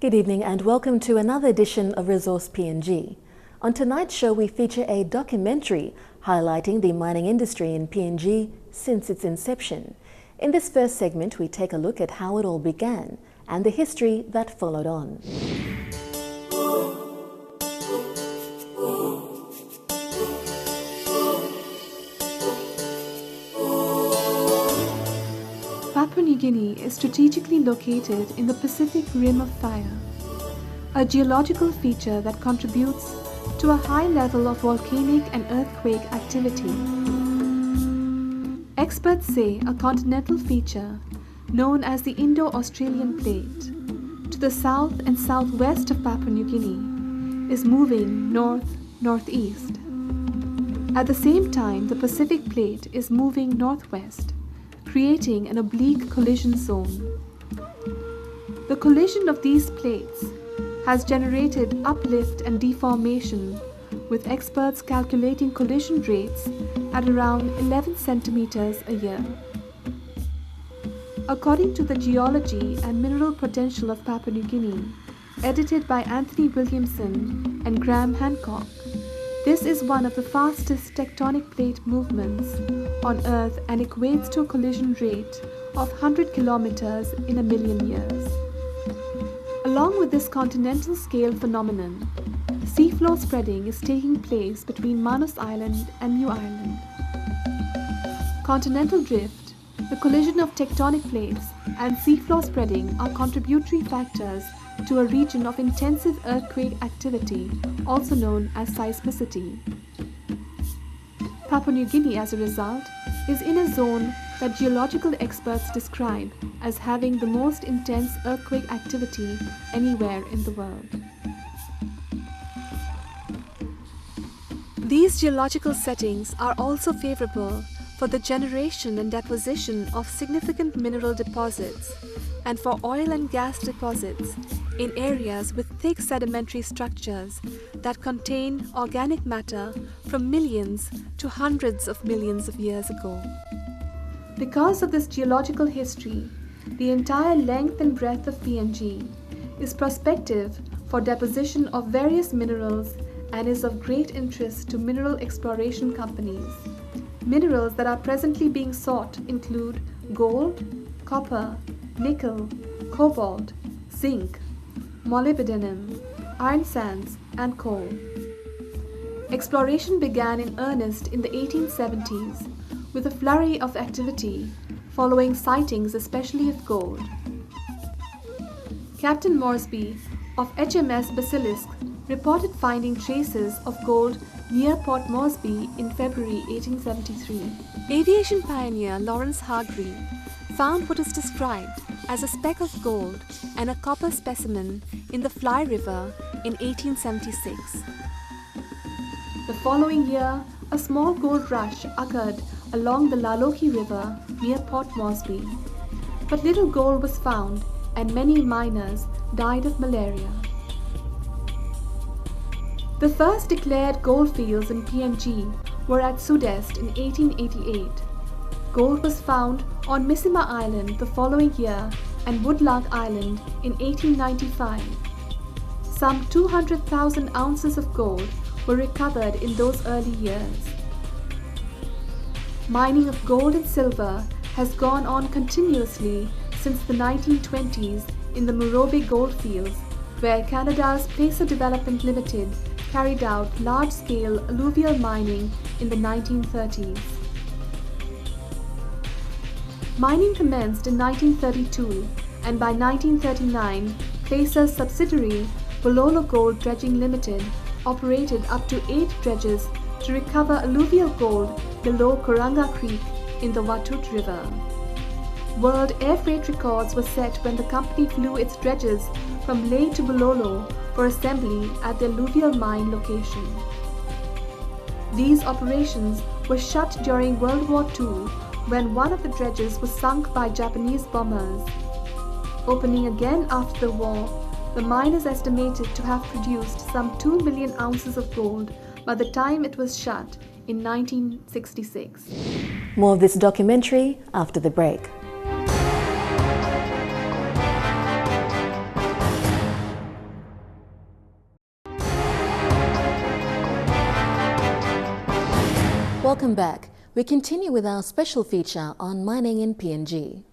Good evening and welcome to another edition of Resource PNG. On tonight's show, we feature a documentary highlighting the mining industry in PNG since its inception. In this first segment, we take a look at how it all began and the history that followed on. Papua New Guinea is strategically located in the Pacific Rim of Fire, a geological feature that contributes to a high level of volcanic and earthquake activity. Experts say a continental feature, known as the Indo-Australian Plate, to the south and southwest of Papua New Guinea, is moving north-northeast. At the same time, the Pacific Plate is moving northwest, creating an oblique collision zone. The collision of these plates has generated uplift and deformation, with experts calculating collision rates at around 11 centimeters a year. According to the Geology and Mineral Potential of Papua New Guinea, edited by Anthony Williamson and Graham Hancock, this is one of the fastest tectonic plate movements on Earth and equates to a collision rate of 100 kilometers in a million years. Along with this continental scale phenomenon, seafloor spreading is taking place between Manus Island and New Ireland. Continental drift, the collision of tectonic plates, and seafloor spreading are contributory factors to a region of intensive earthquake activity, also known as seismicity. Papua New Guinea, as a result, is in a zone that geological experts describe as having the most intense earthquake activity anywhere in the world. These geological settings are also favorable for the generation and deposition of significant mineral deposits and for oil and gas deposits in areas with thick sedimentary structures that contain organic matter from millions to hundreds of millions of years ago. Because of this geological history, the entire length and breadth of PNG is prospective for deposition of various minerals and is of great interest to mineral exploration companies. Minerals that are presently being sought include gold, copper, nickel, cobalt, zinc, molybdenum, iron sands, and coal. Exploration began in earnest in the 1870s with a flurry of activity following sightings especially of gold. Captain Moresby of HMS Basilisk reported finding traces of gold near Port Moresby in February 1873. Aviation pioneer Lawrence Hargreave found what is described as a speck of gold and a copper specimen in the Fly River in 1876. The following year, a small gold rush occurred along the Laloki River near Port Moresby, but little gold was found and many miners died of malaria. The first declared gold fields in PNG were at Sudest in 1888. Gold was found on Missima Island the following year and Woodlark Island in 1895. Some 200,000 ounces of gold were recovered in those early years. Mining of gold and silver has gone on continuously since the 1920s in the Morobe goldfields, where Canada's Placer Development Limited carried out large-scale alluvial mining in the 1930s. Mining commenced in 1932, and by 1939, Placer's subsidiary, Bololo Gold Dredging Limited, operated up to 8 dredges to recover alluvial gold below Kuranga Creek in the Watut River. World air freight records were set when the company flew its dredges from Lae to Bololo for assembly at the alluvial mine location. These operations were shut during World War II when one of the dredges was sunk by Japanese bombers. Opening again after the war, the mine is estimated to have produced some 2 million ounces of gold by the time it was shut in 1966. More of this documentary after the break. Welcome back. We continue with our special feature on mining in PNG.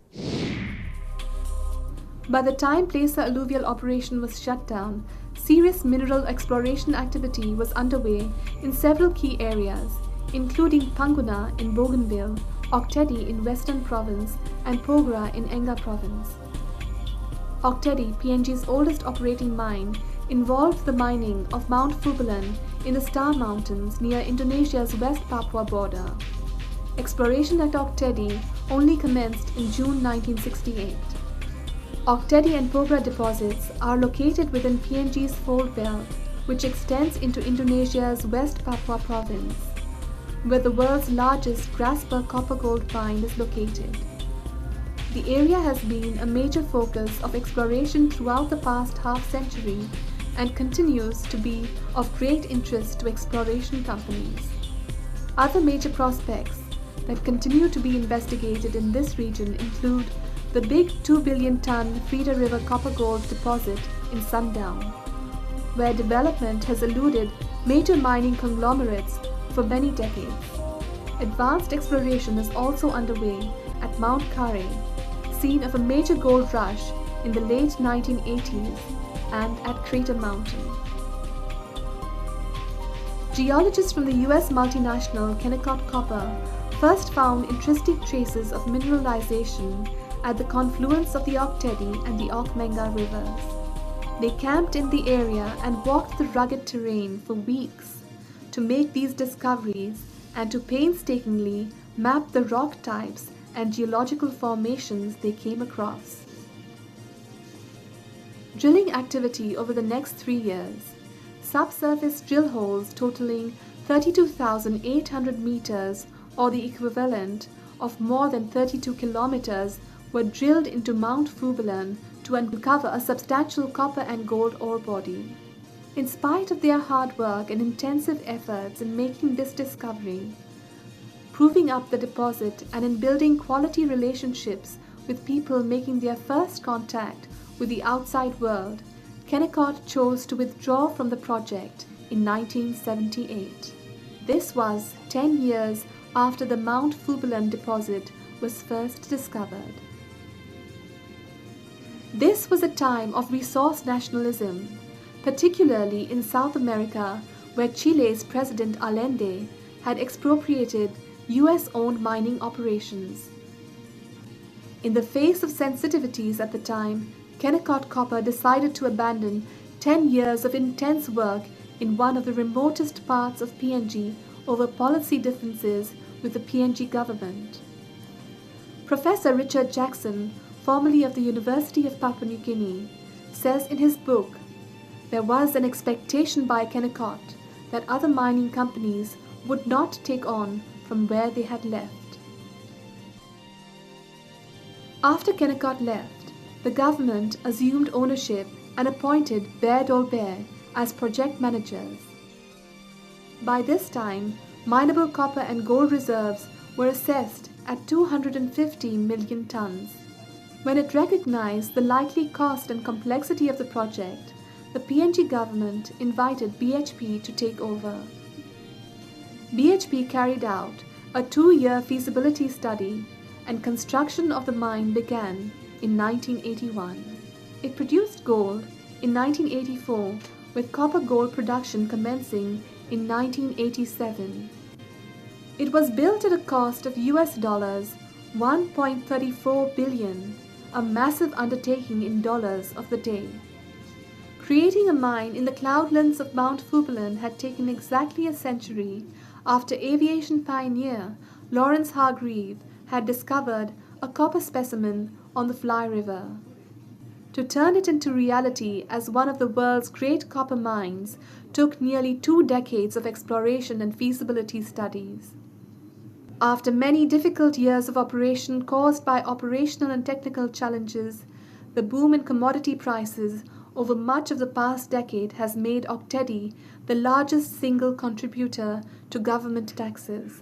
By the time Placer alluvial operation was shut down, serious mineral exploration activity was underway in several key areas, including Panguna in Bougainville, Oktedi in Western Province, and Pogra in Enga Province. Oktedi, PNG's oldest operating mine, involved the mining of Mount Fubulan in the Star Mountains near Indonesia's West Papua border. Exploration at Oktedi only commenced in June 1968. Oktedi and Pogra deposits are located within PNG's fold belt, which extends into Indonesia's West Papua province, where the world's largest Grasper copper-gold mine is located. The area has been a major focus of exploration throughout the past half-century and continues to be of great interest to exploration companies. Other major prospects that continue to be investigated in this region include the big 2 billion ton Feeder River copper-gold deposit in Sundown, where development has eluded major mining conglomerates for many decades. Advanced exploration is also underway at Mount Kare, scene of a major gold rush in the late 1980s, and at Crater Mountain. Geologists from the US multinational Kennecott Copper first found intrinsic traces of mineralization at the confluence of the Oktedi and the Okmenga rivers. They camped in the area and walked the rugged terrain for weeks to make these discoveries and to painstakingly map the rock types and geological formations they came across. Drilling activity over the next 3 years. Subsurface drill holes totaling 32,800 meters, or the equivalent of more than 32 kilometers, were drilled into Mount Fubulan to uncover a substantial copper and gold ore body. In spite of their hard work and intensive efforts in making this discovery, proving up the deposit, and in building quality relationships with people making their first contact with the outside world, Kennecott chose to withdraw from the project in 1978. This was 10 years after the Mount Fubulan deposit was first discovered. This was a time of resource nationalism, particularly in South America, where Chile's President Allende had expropriated US-owned mining operations. In the face of sensitivities at the time, Kennecott Copper decided to abandon 10 years of intense work in one of the remotest parts of PNG over policy differences with the PNG government. Professor Richard Jackson, formerly of the University of Papua New Guinea, says in his book, "There was an expectation by Kennecott that other mining companies would not take on from where they had left." After Kennecott left, the government assumed ownership and appointed Bear Dolbear as project managers. By this time, mineable copper and gold reserves were assessed at 250 million tons. When it recognized the likely cost and complexity of the project, the PNG government invited BHP to take over. BHP carried out a 2-year feasibility study, and construction of the mine began in 1981. It produced gold in 1984, with copper-gold production commencing in 1987. It was built at a cost of US dollars 1.34 billion, a massive undertaking in dollars of the day. Creating a mine in the cloudlands of Mount Fubulan had taken exactly a century after aviation pioneer Lawrence Hargreave had discovered a copper specimen on the Fly River. To turn it into reality as one of the world's great copper mines took nearly 2 decades of exploration and feasibility studies. After many difficult years of operation caused by operational and technical challenges, the boom in commodity prices over much of the past decade has made Oktedi the largest single contributor to government taxes.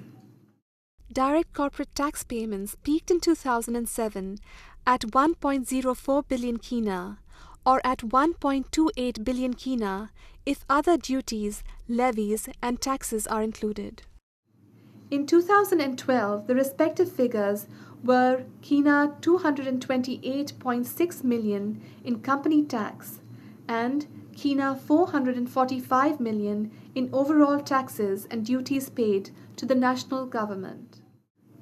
Direct corporate tax payments peaked in 2007 at 1.04 billion kina, or at 1.28 billion kina if other duties, levies and taxes are included. In 2012, the respective figures were Kina 228.6 million in company tax and Kina 445 million in overall taxes and duties paid to the national government.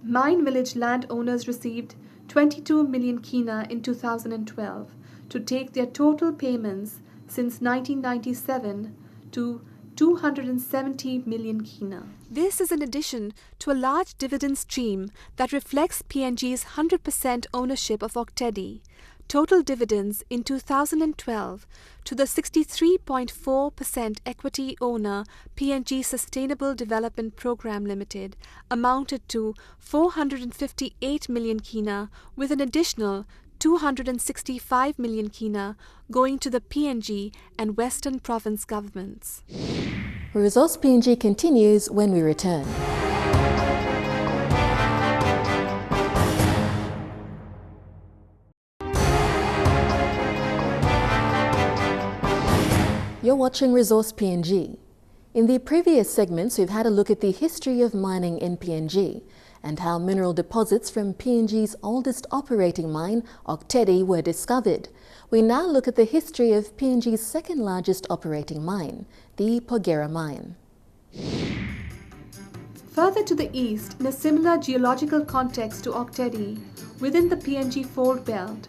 Mine village landowners received 22 million Kina in 2012 to take their total payments since 1997 to 270 million Kina. This is in addition to a large dividend stream that reflects PNG's 100% ownership of Oktedi. Total dividends in 2012 to the 63.4% equity owner PNG Sustainable Development Programme Limited amounted to 458 million Kina, with an additional 265 million Kina going to the PNG and Western Province governments. Resource PNG continues when we return. You're watching Resource PNG. In the previous segments, we've had a look at the history of mining in PNG and how mineral deposits from PNG's oldest operating mine, Oktedi, were discovered. We now look at the history of PNG's second largest operating mine, the Porgera mine. Further to the east, in a similar geological context to Oktedi, within the PNG Fold Belt,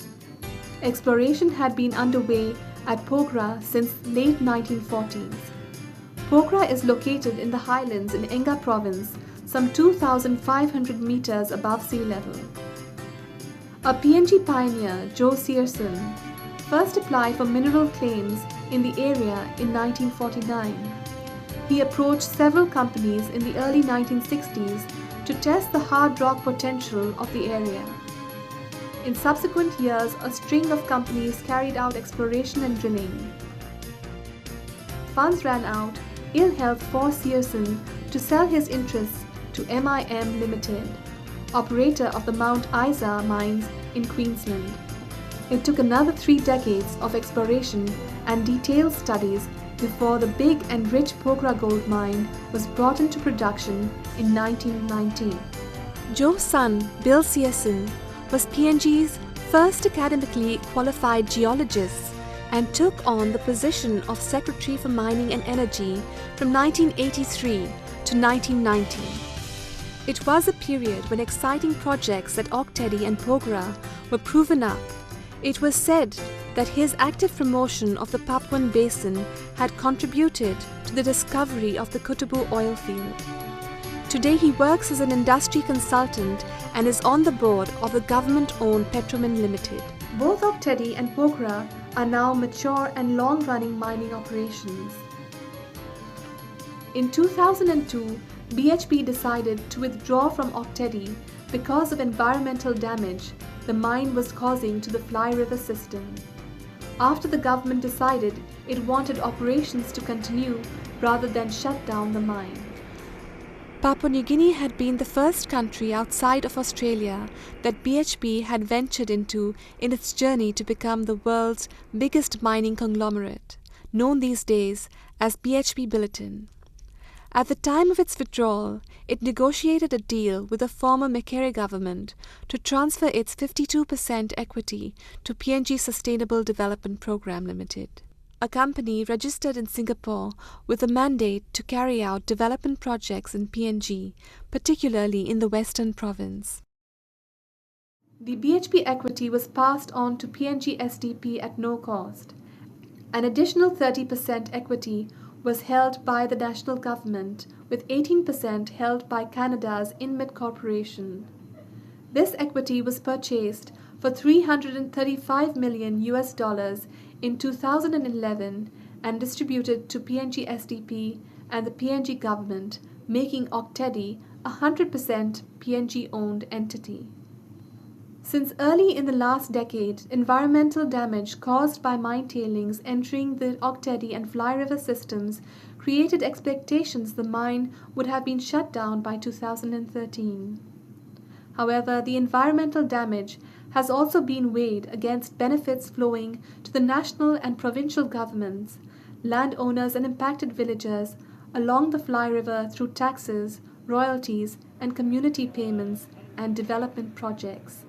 exploration had been underway at Porgera since late 1940s. Porgera is located in the highlands in Enga Province, some 2,500 meters above sea level. A PNG pioneer, Joe Searson, first applied for mineral claims in the area in 1949. He approached several companies in the early 1960s to test the hard rock potential of the area. In subsequent years, a string of companies carried out exploration and drilling. Funds ran out, ill health forced Searson to sell his interests to MIM Limited, operator of the Mount Isa mines in Queensland. It took another 3 decades of exploration and detailed studies before the big and rich Porgera gold mine was brought into production in 1990. Joe's son, Bill Searson, was PNG's first academically qualified geologist and took on the position of Secretary for Mining and Energy from 1983 to 1990. It was a period when exciting projects at Oktedi and Porgera were proven up. It was said that his active promotion of the Papuan Basin had contributed to the discovery of the Kutubu oil field. Today he works as an industry consultant and is on the board of the government-owned Petromin Limited. Both Oktedi and Porgera are now mature and long-running mining operations. In 2002, BHP decided to withdraw from Oktedi because of environmental damage the mine was causing to the Fly River system. After the government decided it wanted operations to continue rather than shut down the mine. Papua New Guinea had been the first country outside of Australia that BHP had ventured into in its journey to become the world's biggest mining conglomerate, known these days as BHP Billiton. At the time of its withdrawal, it negotiated a deal with the former Makerere government to transfer its 52% equity to PNG Sustainable Development Programme Limited, a company registered in Singapore with a mandate to carry out development projects in PNG, particularly in the Western Province. The BHP equity was passed on to PNG SDP at no cost. An additional 30% equity was held by the national government, with 18% held by Canada's Inmet Corporation. This equity was purchased for $335 million in 2011 and distributed to PNG SDP and the PNG government, making Oktedi a 100% PNG-owned entity. Since early in the last decade, environmental damage caused by mine tailings entering the Oktedi and Fly River systems created expectations the mine would have been shut down by 2013. However, the environmental damage has also been weighed against benefits flowing to the national and provincial governments, landowners and impacted villagers along the Fly River through taxes, royalties, and community payments and development projects.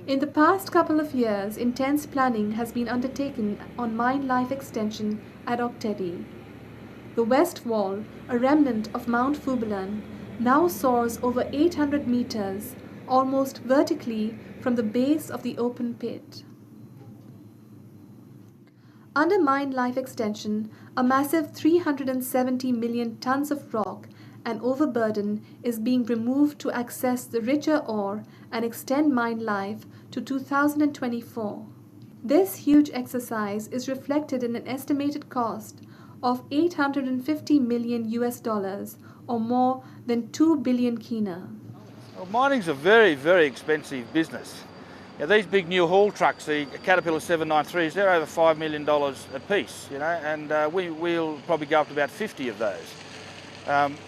In the past couple of years, intense planning has been undertaken on mine life extension at Ok Tedi. The west wall, a remnant of Mount Fubulan, now soars over 800 meters, almost vertically from the base of the open pit. Under mine life extension, a massive 370 million tons of rock and overburden is being removed to access the richer ore and extend mine life to 2024. This huge exercise is reflected in an estimated cost of 850 million US dollars, or more than 2 billion kina. Well, mining's a very, very expensive business. Now, these big new haul trucks, the Caterpillar 793s, they're over $5 million a piece, you know, and we'll probably go up to about 50 of those.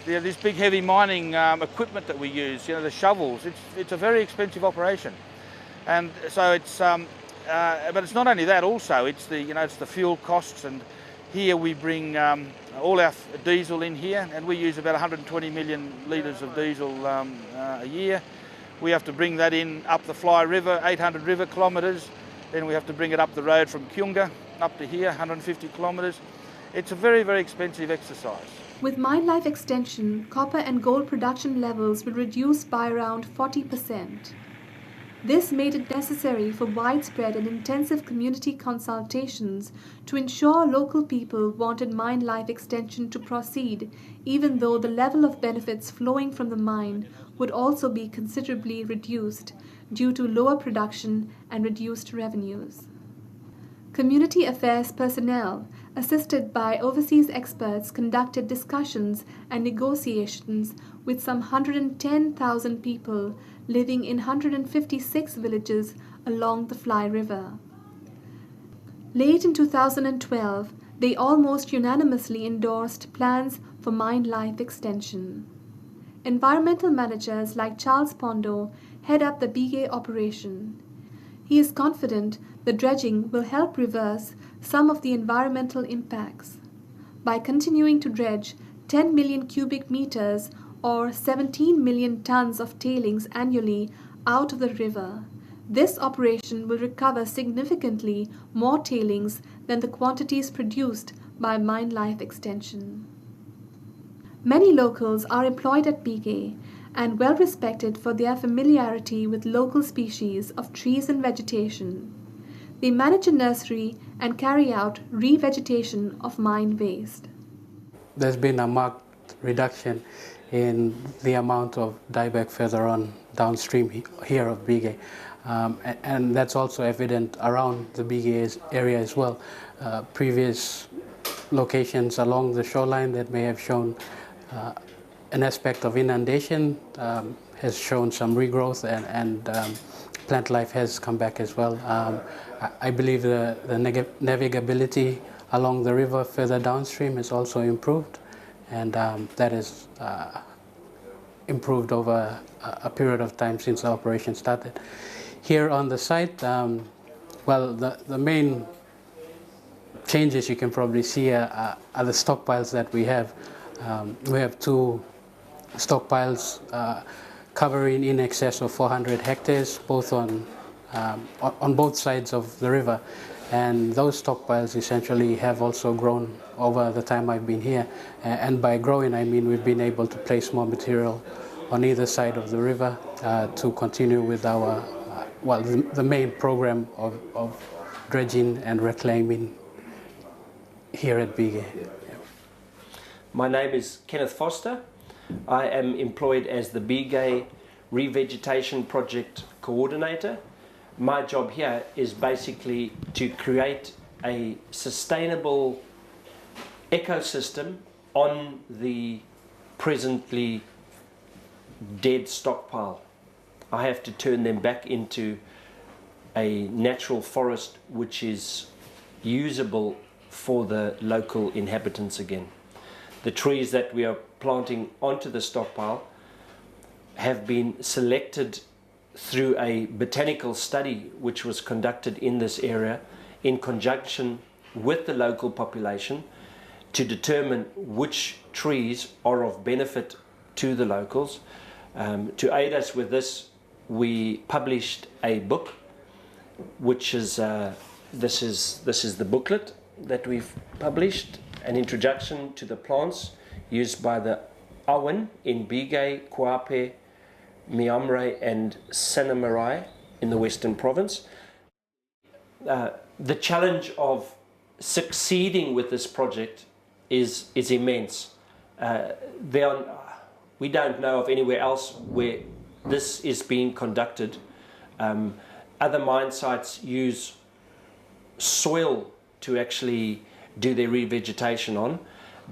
This big heavy mining equipment that we use, you know, the shovels, it's a very expensive operation. And so it's, but it's not only that also, it's the, you know, it's the fuel costs, and here we bring all our diesel in here, and we use about 120 million litres of diesel a year. We have to bring that in up the Fly River, 800 river kilometres. Then we have to bring it up the road from Kyunga up to here, 150 kilometres. It's a very, very expensive exercise. With mine life extension, copper and gold production levels will reduce by around 40%. This made it necessary for widespread and intensive community consultations to ensure local people wanted mine life extension to proceed, even though the level of benefits flowing from the mine would also be considerably reduced due to lower production and reduced revenues. Community affairs personnel, assisted by overseas experts, conducted discussions and negotiations with some 110,000 people living in 156 villages along the Fly River. Late in 2012, they almost unanimously endorsed plans for mine life extension. Environmental managers like Charles Pondo head up the Bigay operation. He is confident the dredging will help reverse some of the environmental impacts. By continuing to dredge 10 million cubic meters or 17 million tons of tailings annually out of the river, this operation will recover significantly more tailings than the quantities produced by mine life extension. Many locals are employed at Bigay and well respected for their familiarity with local species of trees and vegetation. They manage a nursery and carry out revegetation of mine waste. There's been a marked reduction in the amount of dieback further on downstream here of Bigay. And that's also evident around the Bigay area as well. Previous locations along the shoreline that may have shown an aspect of inundation has shown some regrowth, and plant life has come back as well. I believe the navigability along the river further downstream is also improved, and that is improved over a period of time since the operation started. Here on the site, well, the main changes you can probably see are the stockpiles that we have. We have two stockpiles covering in excess of 400 hectares, both on both sides of the river. And those stockpiles essentially have also grown over the time I've been here. And by growing, I mean we've been able to place more material on either side of the river to continue with our, well, the main program of dredging and reclaiming here at Bigay. My name is Kenneth Foster. I am employed as the Bigay Revegetation Project Coordinator. My job here is basically to create a sustainable ecosystem on the presently dead stockpile. I have to turn them back into a natural forest which is usable for the local inhabitants again. The trees that we are planting onto the stockpile have been selected through a botanical study which was conducted in this area in conjunction with the local population to determine which trees are of benefit to the locals. To aid us with this, we published a book, which is this is the booklet that we've published, an introduction to the plants used by the Awen in Bigay, Kuape, Miamre and Sanamarai in the Western Province. The challenge of succeeding with this project is immense. We don't know of anywhere else where this is being conducted. Other mine sites use soil to actually do their revegetation on,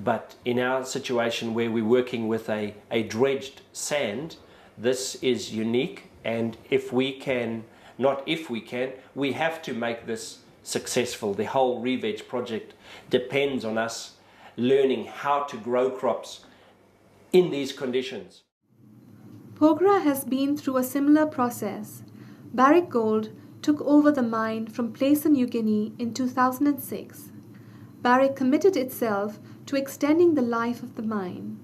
but in our situation where we're working with a dredged sand, this is unique, and we have to make this successful. The whole re-veg project depends on us learning how to grow crops in these conditions. Pogra has been through a similar process. Barrick Gold took over the mine from Placer New Guinea in 2006. Barrick committed itself to extending the life of the mine.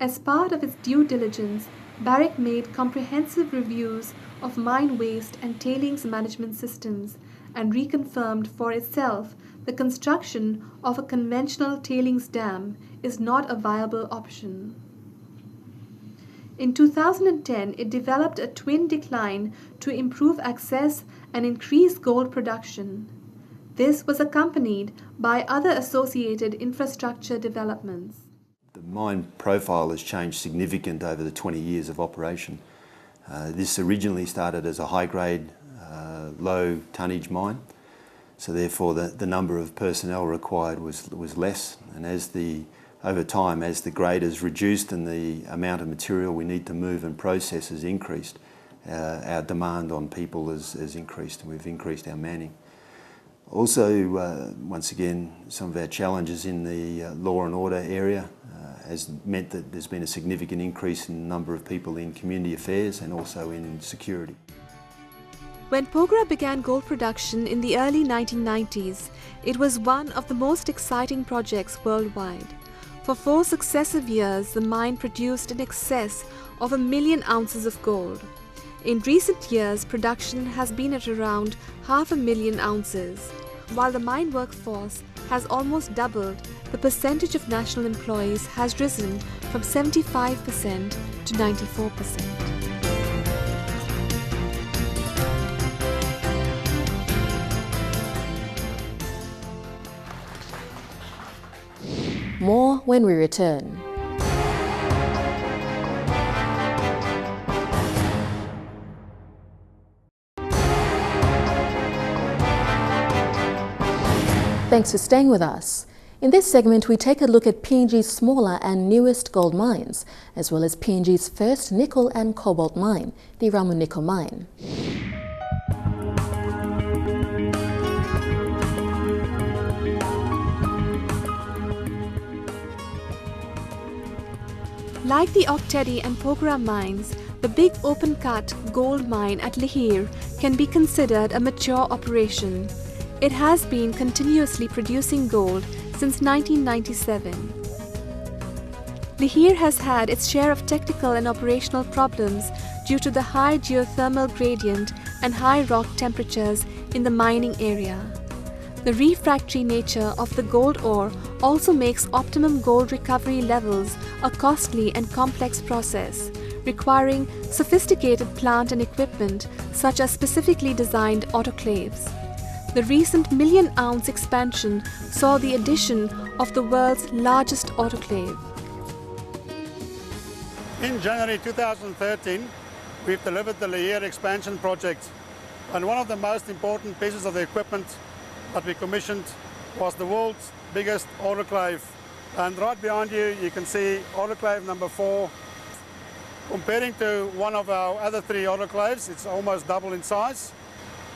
As part of its due diligence, Barrick made comprehensive reviews of mine waste and tailings management systems and reconfirmed for itself the construction of a conventional tailings dam is not a viable option. In 2010, it developed a twin decline to improve access and increase gold production. This was accompanied by other associated infrastructure developments. The mine profile has changed significantly over the 20 years of operation. This originally started as a high-grade, low tonnage mine, so therefore the number of personnel required was less, and over time, as the grade has reduced and the amount of material we need to move and process has increased, our demand on people has increased, and we've increased our manning. Also, once again, some of our challenges in the law and order area has meant that there's been a significant increase in the number of people in community affairs and also in security. When Pogra began gold production in the early 1990s, it was one of the most exciting projects worldwide. For 4 successive years, the mine produced in excess of 1 million ounces of gold. In recent years, production has been at around 500,000 ounces. While the mine workforce has almost doubled, the percentage of national employees has risen from 75% to 94%. More when we return. Thanks for staying with us. In this segment, we take a look at PNG's smaller and newest gold mines, as well as PNG's first nickel and cobalt mine, the Ramu Nickel Mine. Like the Oktedi and Pogra mines, the big open-cut gold mine at Lihir can be considered a mature operation. It has been continuously producing gold since 1997. Lihir has had its share of technical and operational problems due to the high geothermal gradient and high rock temperatures in the mining area. The refractory nature of the gold ore also makes optimum gold recovery levels a costly and complex process, requiring sophisticated plant and equipment such as specifically designed autoclaves. The recent 1 million-ounce expansion saw the addition of the world's largest autoclave. In January 2013, we've delivered the Lihir expansion project, and one of the most important pieces of the equipment that we commissioned was the world's biggest autoclave. And right behind you, you can see autoclave number 4. Comparing to one of our other 3 autoclaves, it's almost double in size.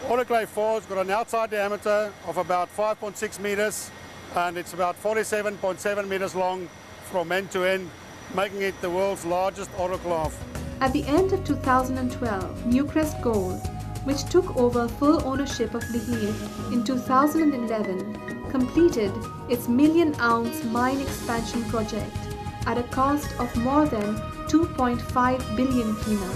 Autoclave 4 has got an outside diameter of about 5.6 meters, and it's about 47.7 meters long from end to end, making it the world's largest autoclave. At the end of 2012, Newcrest Gold, which took over full ownership of Lihir in 2011, completed its million-ounce mine expansion project at a cost of more than 2.5 billion kina.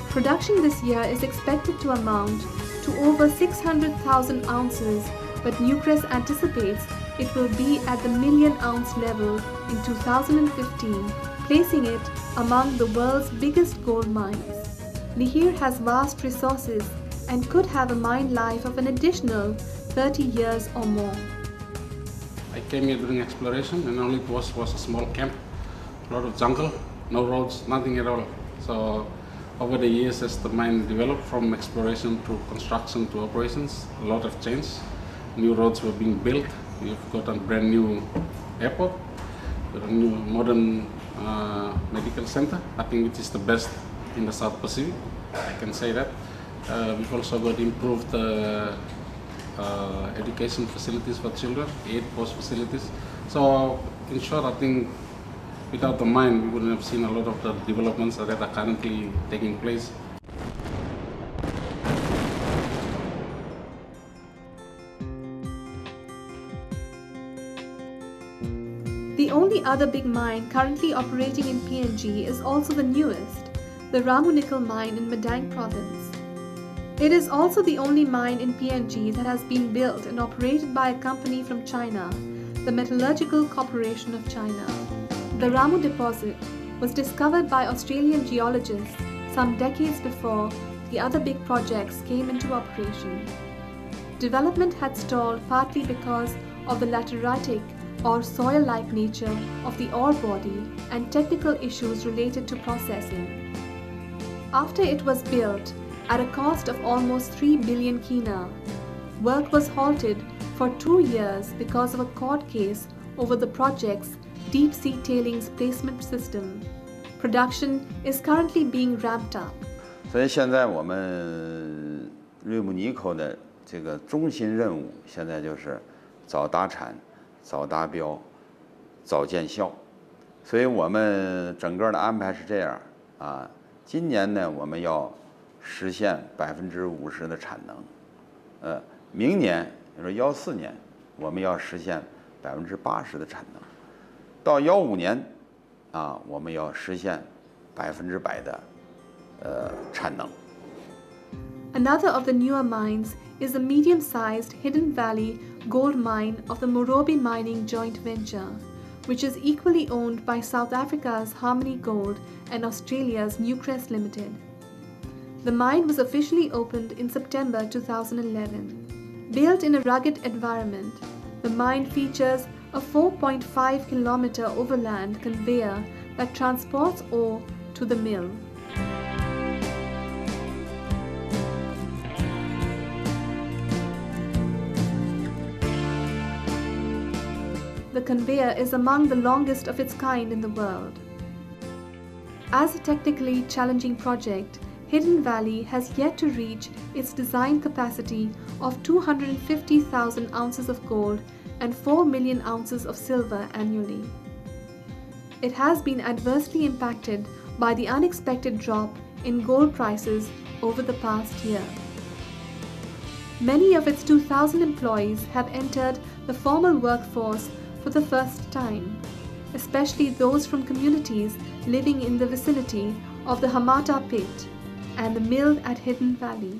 Production this year is expected to amount to over 600,000 ounces, but Newcrest anticipates it will be at the million-ounce level in 2015, placing it among the world's biggest gold mines. Lihir has vast resources and could have a mine life of an additional 30 years or more. I came here during exploration and only it was a small camp, a lot of jungle, no roads, nothing at all. So over the years as the mine developed from exploration to construction to operations, a lot have changed. New roads were being built. We've got a brand new airport, got a new modern medical center, I think which is the best in the South Pacific, I can say that. We've also got improved education facilities for children, 8 post facilities. So in short, I think without the mine, we wouldn't have seen a lot of the developments that are currently taking place. The only other big mine currently operating in PNG is also the newest, the Ramu Nickel mine in Madang province. It is also the only mine in PNG that has been built and operated by a company from China, the Metallurgical Corporation of China. The Ramu deposit was discovered by Australian geologists some decades before the other big projects came into operation. Development had stalled partly because of the lateritic or soil-like nature of the ore body and technical issues related to processing. After it was built at a cost of almost 3 billion kina, work was halted for 2 years because of a court case over the project's deep-sea tailings placement system. Production is currently being ramped up. 所以现在我们瑞姆尼口的这个中心任务，现在就是早达产、早达标、早见效。所以我们整个的安排是这样啊，今年呢我们要实现50%的产能，明年就是14年我们要实现80%的产能，到15年啊我们要实现100%的产能。 Another of the newer mines is the medium-sized Hidden Valley gold mine of the Morobe Mining joint venture, which is equally owned by South Africa's Harmony Gold and Australia's Newcrest Limited. The mine was officially opened in September 2011. Built in a rugged environment, the mine features a 4.5-kilometer overland conveyor that transports ore to the mill. The conveyor is among the longest of its kind in the world. As a technically challenging project, Hidden Valley has yet to reach its design capacity of 250,000 ounces of gold and 4 million ounces of silver annually. It has been adversely impacted by the unexpected drop in gold prices over the past year. Many of its 2,000 employees have entered the formal workforce for the first time, especially those from communities living in the vicinity of the Hamata pit and the mill at Hidden Valley.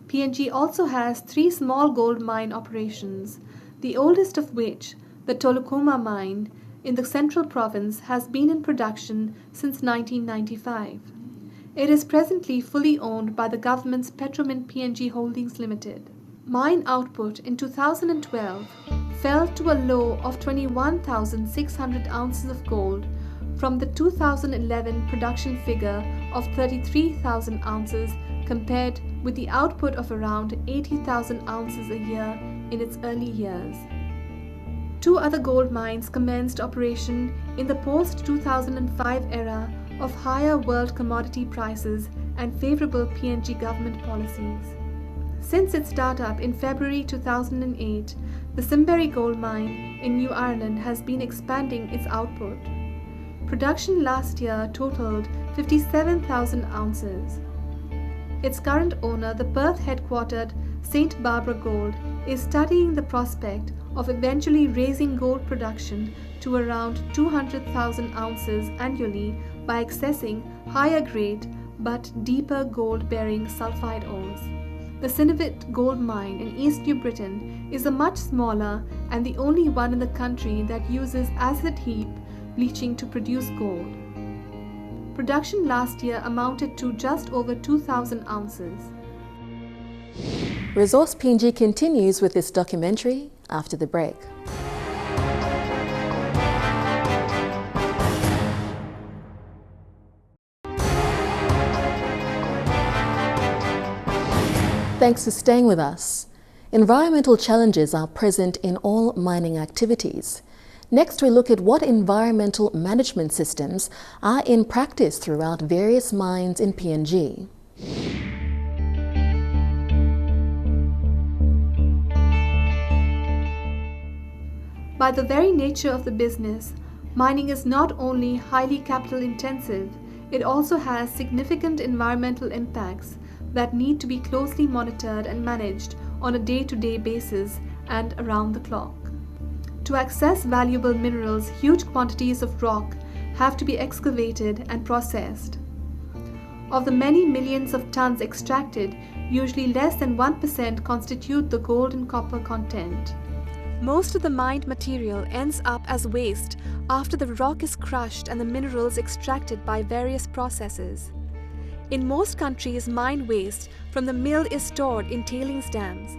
PNG also has 3 small gold mine operations, the oldest of which, the Tolokoma mine in the central province, has been in production since 1995. It is presently fully owned by the government's Petromin PNG Holdings Limited. Mine output in 2012 fell to a low of 21,600 ounces of gold from the 2011 production figure of 33,000 ounces compared with the output of around 80,000 ounces a year in its early years. 2 other gold mines commenced operation in the post-2005 era of higher world commodity prices and favorable PNG government policies. Since its startup in February 2008, the Simberry gold mine in New Ireland has been expanding its output. Production last year totaled 57,000 ounces. Its current owner, the Perth-headquartered St. Barbara Gold, is studying the prospect of eventually raising gold production to around 200,000 ounces annually by accessing higher grade but deeper gold-bearing sulfide ores. The Sinavit gold mine in East New Britain is a much smaller and the only one in the country that uses acid heap bleaching to produce gold. Production last year amounted to just over 2,000 ounces. Resource PNG continues with this documentary after the break. Thanks for staying with us. Environmental challenges are present in all mining activities. Next, we look at what environmental management systems are in practice throughout various mines in PNG. By the very nature of the business, mining is not only highly capital intensive, it also has significant environmental impacts that need to be closely monitored and managed on a day-to-day basis and around the clock. To access valuable minerals, huge quantities of rock have to be excavated and processed. Of the many millions of tons extracted, usually less than 1% constitute the gold and copper content. Most of the mined material ends up as waste after the rock is crushed and the minerals extracted by various processes. In most countries, mine waste from the mill is stored in tailings dams.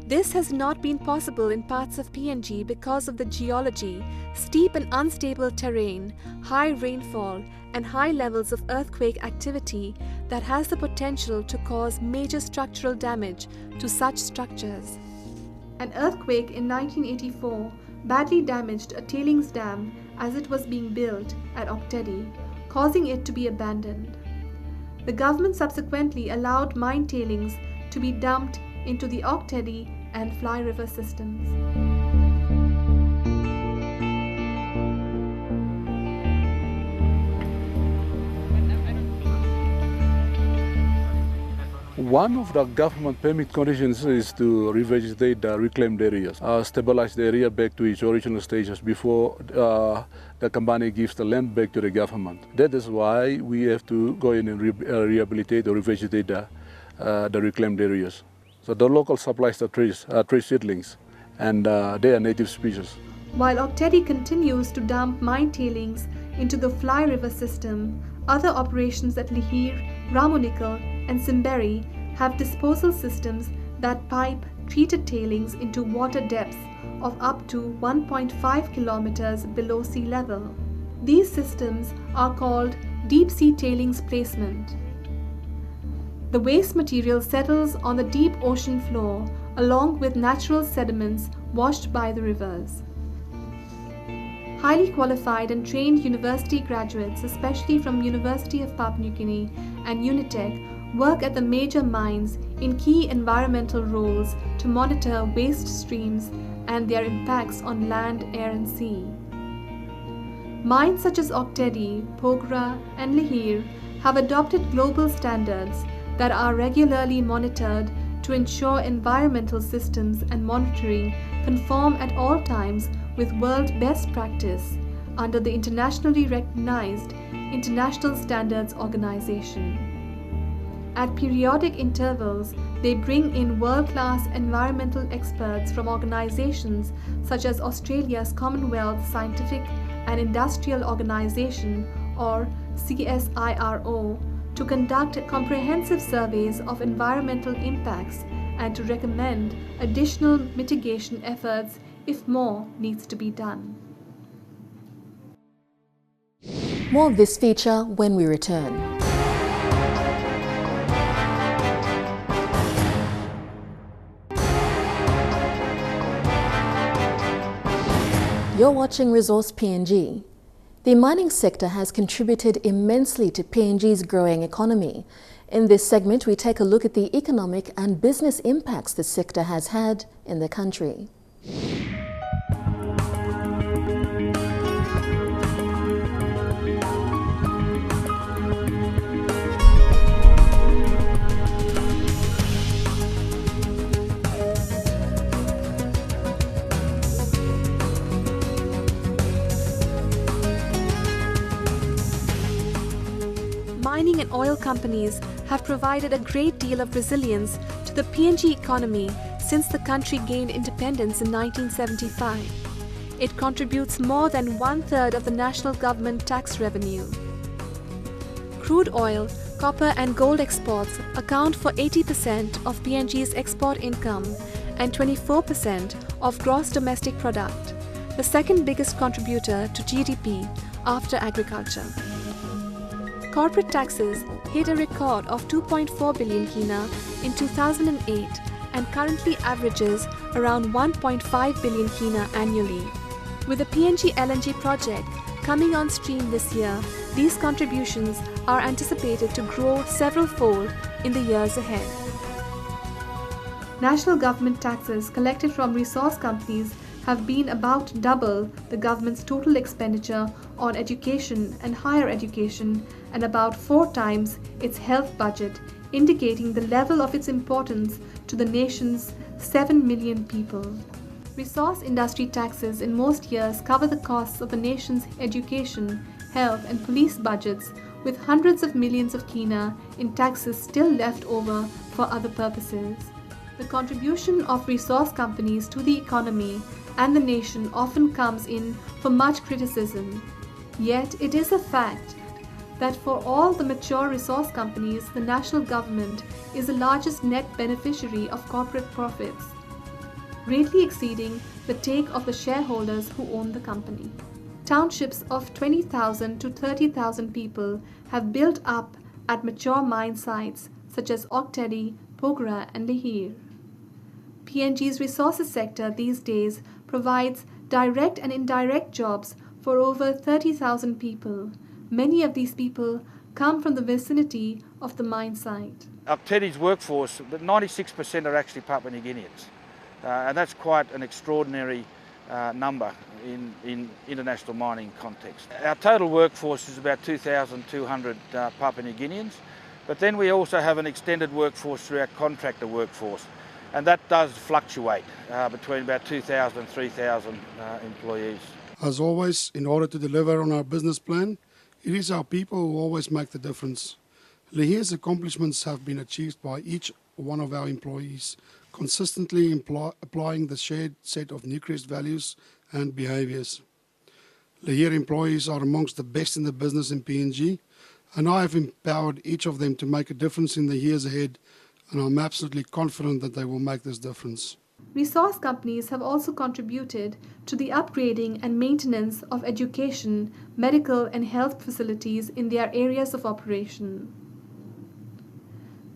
This has not been possible in parts of PNG because of the geology, steep and unstable terrain, high rainfall, and high levels of earthquake activity that has the potential to cause major structural damage to such structures. An earthquake in 1984 badly damaged a tailings dam as it was being built at Oktedi, causing it to be abandoned. The government subsequently allowed mine tailings to be dumped into the Oktedi and Fly River systems. One of the government permit conditions is to revegetate the reclaimed areas, stabilize the area back to its original status before the company gives the land back to the government. That is why we have to go in and rehabilitate or revegetate the reclaimed areas. So the local supplies the trees, tree seedlings, and they are native species. While Oktedi continues to dump mine tailings into the Fly River system, other operations at Lihir, Ramonikal, and Simberi have disposal systems that pipe treated tailings into water depths of up to 1.5 kilometers below sea level. These systems are called deep sea tailings placement. The waste material settles on the deep ocean floor along with natural sediments washed by the rivers. Highly qualified and trained university graduates, especially from University of Papua New Guinea and Unitec, work at the major mines in key environmental roles to monitor waste streams and their impacts on land, air and sea. Mines such as Oktedi, Pogra and Lihir have adopted global standards that are regularly monitored to ensure environmental systems and monitoring conform at all times with world best practice under the internationally recognized International Standards Organization. At periodic intervals, they bring in world-class environmental experts from organizations such as Australia's Commonwealth Scientific and Industrial Organization or CSIRO to conduct comprehensive surveys of environmental impacts and to recommend additional mitigation efforts if more needs to be done. More of this feature when we return. You're watching Resource PNG. The mining sector has contributed immensely to PNG's growing economy. In this segment, we take a look at the economic and business impacts the sector has had in the country. mining and oil companies have provided a great deal of resilience to the PNG economy since the country gained independence in 1975. It contributes more than 1/3 of the national government tax revenue. Crude oil, copper and gold exports account for 80% of PNG's export income and 24% of gross domestic product, the second biggest contributor to GDP after agriculture. Corporate taxes hit a record of 2.4 billion kina in 2008 and currently averages around 1.5 billion kina annually. With the PNG LNG project coming on stream this year, these contributions are anticipated to grow several-fold in the years ahead. National government taxes collected from resource companies have been about double the government's total expenditure on education and higher education and about 4 times its health budget, indicating the level of its importance to the nation's 7 million people. Resource industry taxes in most years cover the costs of the nation's education, health and police budgets, with hundreds of millions of kina in taxes still left over for other purposes. The contribution of resource companies to the economy and the nation often comes in for much criticism. Yet it is a fact that for all the mature resource companies, the national government is the largest net beneficiary of corporate profits, greatly exceeding the take of the shareholders who own the company. Townships of 20,000 to 30,000 people have built up at mature mine sites such as Oktedi, Pogra and Lihir. PNG's resources sector these days provides direct and indirect jobs for over 30,000 people. Many of these people come from the vicinity of the mine site. Oktedi's workforce, but 96% are actually Papua New Guineans. And that's quite an extraordinary number in international mining context. Our total workforce is about 2,200 Papua New Guineans, but then we also have an extended workforce through our contractor workforce, and that does fluctuate between about 2,000 and 3,000 employees. As always, in order to deliver on our business plan, it is our people who always make the difference. Lihir's accomplishments have been achieved by each one of our employees, consistently applying the shared set of Newcrest values and behaviours. Lihir employees are amongst the best in the business in PNG, and I have empowered each of them to make a difference in the years ahead, and I'm absolutely confident that they will make this difference. Resource companies have also contributed to the upgrading and maintenance of education, medical and health facilities in their areas of operation.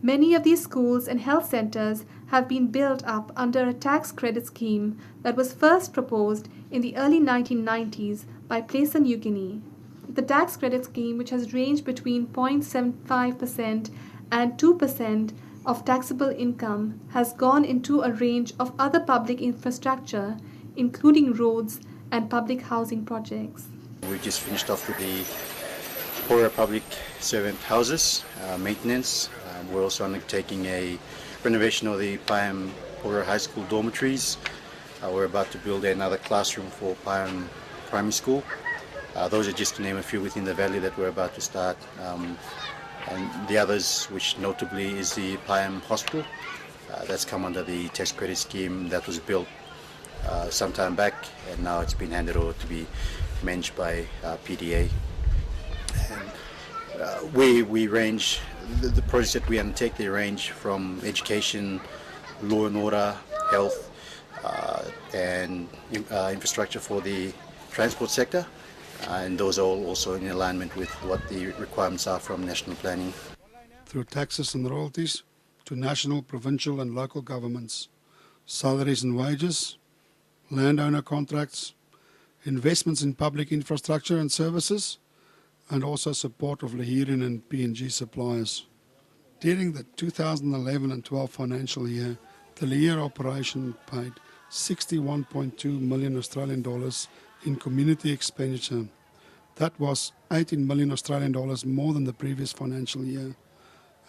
Many of these schools and health centers have been built up under a tax credit scheme that was first proposed in the early 1990s by Papua New Guinea. The tax credit scheme, which has ranged between 0.75% and 2% of taxable income, has gone into a range of other public infrastructure, including roads and public housing projects. We just finished off with the Pora Public Servant Houses maintenance. We're also undertaking a renovation of the Payam Pora High School dormitories. We're about to build another classroom for Payam Primary School. Those are just to name a few within the valley that we're about to start. And the others, which notably is the Payam Hospital, that's come under the tax credit scheme that was built some time back, and now it's been handed over to be managed by PDA. And we range, the projects that we undertake, they range from education, law and order, health, and infrastructure for the transport sector. And those are all also in alignment with what the requirements are from national planning. Through taxes and royalties to national, provincial and local governments, salaries and wages, landowner contracts, investments in public infrastructure and services, and also support of Lahiran and PNG suppliers. During the 2011 and 12 financial year, the Lihir operation paid 61.2 million Australian dollars in community expenditure. That was 18 million Australian dollars more than the previous financial year.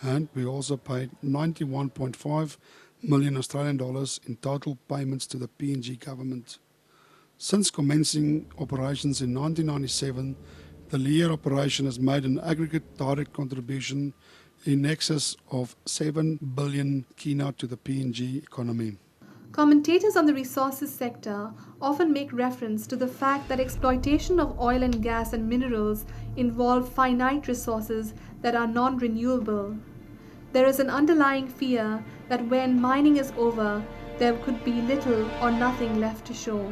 And we also paid 91.5 million Australian dollars in total payments to the PNG government. Since commencing operations in 1997, the Lear operation has made an aggregate direct contribution in excess of 7 billion kina to the PNG economy. Commentators on the resources sector often make reference to the fact that exploitation of oil and gas and minerals involve finite resources that are non-renewable. There is an underlying fear that when mining is over, there could be little or nothing left to show.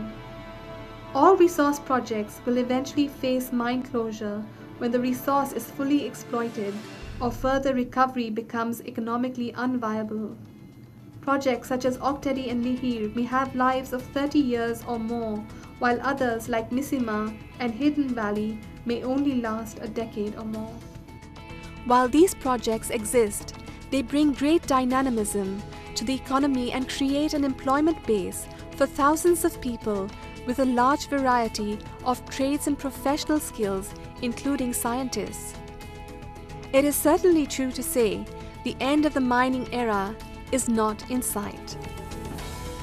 All resource projects will eventually face mine closure when the resource is fully exploited or further recovery becomes economically unviable. Projects such as Oktedi and Lihir may have lives of 30 years or more, while others like Misima and Hidden Valley may only last a decade or more. While these projects exist, they bring great dynamism to the economy and create an employment base for thousands of people with a large variety of trades and professional skills, including scientists. It is certainly true to say the end of the mining era is not in sight.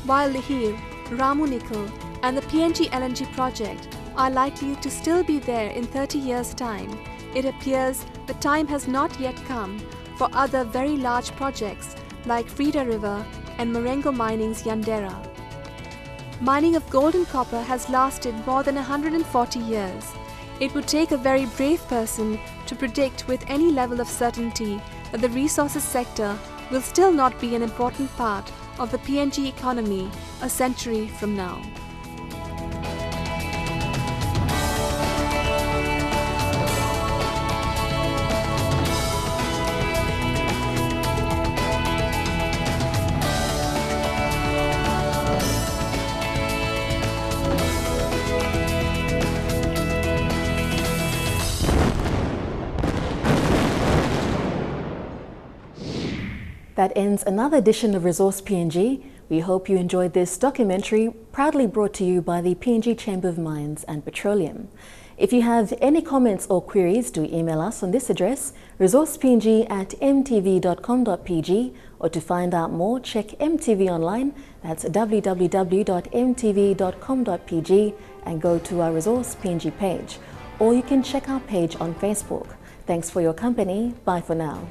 While Lihir, Ramu Nickel and the PNG LNG project are likely to still be there in 30 years' time, it appears the time has not yet come for other very large projects like Frida River and Marengo Mining's Yandera. Mining of gold and copper has lasted more than 140 years. It would take a very brave person to predict with any level of certainty that the resources sector will still not be an important part of the PNG economy a century from now. That ends another edition of Resource PNG. We hope you enjoyed this documentary, proudly brought to you by the PNG Chamber of Mines and Petroleum. If you have any comments or queries, do email us on this address, resourcepng@mtv.com.pg, or to find out more, check MTV online. That's www.mtv.com.pg, and go to our Resource PNG page. Or you can check our page on Facebook. Thanks for your company. Bye for now.